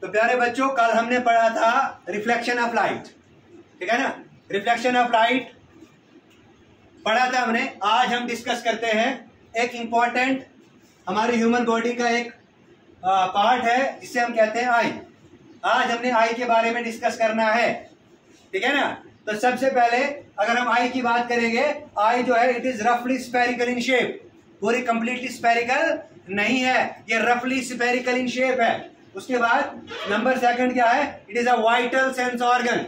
तो प्यारे बच्चों, कल हमने पढ़ा था रिफ्लेक्शन ऑफ लाइट, ठीक है ना, रिफ्लेक्शन ऑफ लाइट पढ़ा था हमने। आज हम डिस्कस करते हैं एक इंपॉर्टेंट हमारी ह्यूमन बॉडी का एक पार्ट है जिसे हम कहते हैं आई। आज हमने आई के बारे में डिस्कस करना है, ठीक है ना। तो सबसे पहले अगर हम आई की बात करेंगे, आई जो है इट इज रफली स्फेरिकल इन शेप, पूरी कंप्लीटली स्फेरिकल नहीं है, ये रफली स्फेरिकल इन शेप है। उसके बाद नंबर सेकंड क्या है, it is a vital sense organ,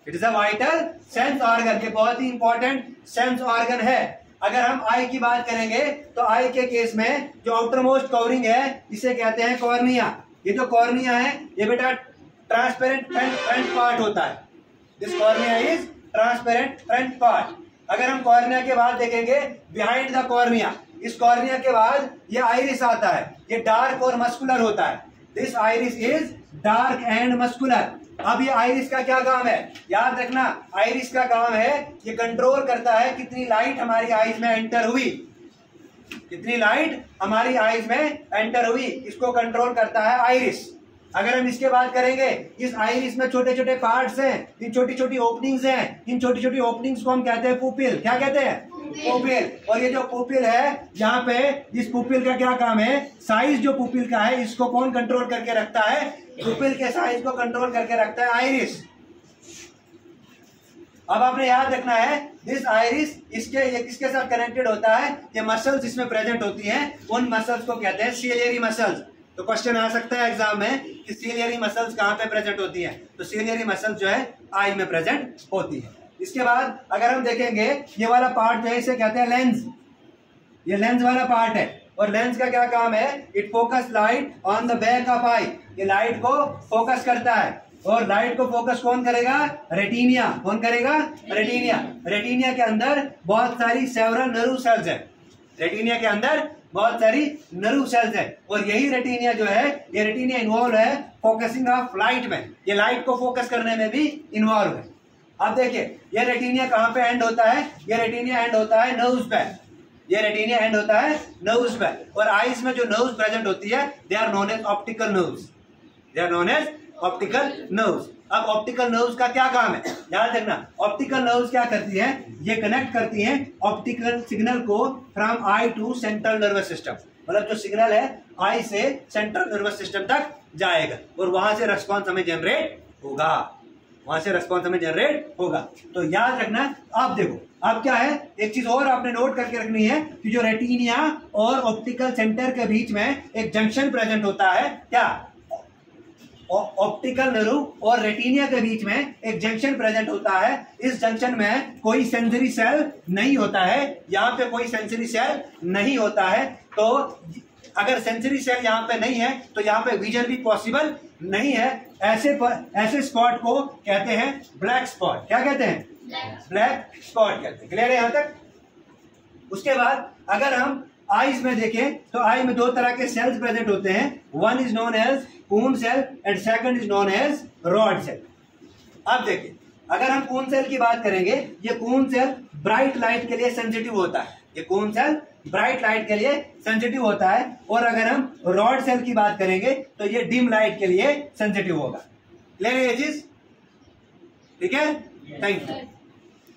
it is a vital sense organ, ये बहुत ही इंपॉर्टेंट सेंस ऑर्गन है। अगर हम आई की बात करेंगे तो आई के केस में जो आउटर मोस्ट कवरिंग है इसे कहते हैं कॉर्निया। ये जो कॉर्निया है ये बेटा ट्रांसपेरेंट फ्रंट पार्ट होता है, this cornea is transparent front part. अगर हम कॉर्निया के बाद देखेंगे बिहाइंड द कॉर्निया, इस कॉर्निया के बाद ये आइरिस आता है, ये डार्क और मस्कुलर होता है, this iris is dark and muscular. अब ये आइरिस का क्या काम है, याद रखना, आइरिस का काम है ये कंट्रोल करता है कितनी लाइट हमारी आईज में एंटर हुई, कितनी लाइट हमारी आईज में एंटर हुई, इसको कंट्रोल करता है आइरिस। अगर हम इसके बात करेंगे, इस आइरिस में छोटे छोटे पार्ट्स हैं, इन छोटी छोटी ओपनिंग्स हैं, इन छोटी छोटी ओपनिंग्स को हम कहते हैं पुपिल। क्या कहते हैं, पुपिल। और ये जो पुपिल है, यहाँ पे इस पुपिल का क्या काम है, साइज जो पुपिल का है इसको कौन कंट्रोल करके रखता है, पुपिल के साइज को कंट्रोल करके रखता है आइरिस। अब आपने याद रखना है दिस आइरिस ये किसके साथ कनेक्टेड होता है, ये मसल्स इसमें प्रेजेंट होती हैं, उन मसल्स को कहते हैं सिलियरी मसल्स। तो क्वेश्चन आ सकता है एग्जाम में कि सिलियरी मसल्स कहाँ पे प्रेजेंट होती हैं, तो सिलियरी मसल्स जो है आई में प्रेजेंट होती है। इसके बाद अगर हम देखेंगे ये वाला पार्ट जो है इसे कहते हैं लेंस, ये लेंस वाला पार्ट है, और लेंस का क्या काम है, it focus light on the back of eye, ये लाइट को फोकस करता है। और लाइट को फोकस कौन करेगा, रेटिनिया। कौन करेगा, रेटिनिया। रेटिनिया के अंदर बहुत सारी सेवरल नर्व सेल्स है, रेटिनिया के अंदर बहुत सारी नर्व सेल्स है, और यही रेटिनिया जो है, ये रेटिनिया इन्वॉल्व है फोकसिंग ऑफ लाइट में, ये लाइट को फोकस करने में भी इन्वॉल्व है। अब देखिए ये रेटिनिया कहाँ पे एंड होता है, ये रेटिनिया एंड होता है नर्व्स पे, ये रेटिनिया एंड होता है नर्व्स पे। और आईज में जो नर्व्स प्रेजेंट होती है they are known as optical nerves, they are known as optical nerves. अब ऑप्टिकल नर्व्स का क्या काम है, याद रखना, ऑप्टिकल नर्व्स क्या करती है, ये कनेक्ट करती हैं ऑप्टिकल सिग्नल को from eye to central nervous system, मतलब जो सिग्नल है आई से सेंट्रल नर्वस सिस्टम तक जाएगा और वहां से रेस्पॉन्स हमें जनरेट होगा, वहां से रेस्पॉन्स हमें जनरेट होगा। तो याद रखना। आप देखो अब क्या है, एक चीज और आपने नोट करके रखनी है कि जो रेटिनिया और ऑप्टिकल सेंटर के बीच में एक जंक्शन प्रेजेंट होता है, क्या, ऑप्टिकल नर्व और रेटिनिया के बीच में एक जंक्शन प्रेजेंट होता है। इस जंक्शन में कोई सेंसरी सेल नहीं होता है, यहाँ पे कोई सेंसरी सेल नहीं होता है। तो अगर सेंसरी सेल यहाँ पे नहीं है तो यहाँ पे विजन भी पॉसिबल नहीं है। ऐसे स्पॉट को कहते हैं ब्लैक स्पॉट। क्या कहते हैं, ब्लैक स्पॉट कहते हैं। क्लियर है यहाँ तक। उसके बाद अगर हम आईज में देखें तो आई में दो तरह के सेल्स प्रेजेंट होते हैं, one is known as cone cell and second is known as rod cell. अब देखिए अगर हम कून सेल की बात करेंगे, ये कून सेल ब्राइट लाइट के लिए सेंसिटिव होता है, ये कून सेल ब्राइट लाइट के लिए सेंसिटिव होता है। और अगर हम रॉड सेल की बात करेंगे तो ये डिम लाइट के लिए सेंसिटिव होगा। क्लियर है ये चीज, ठीक है। Thank you.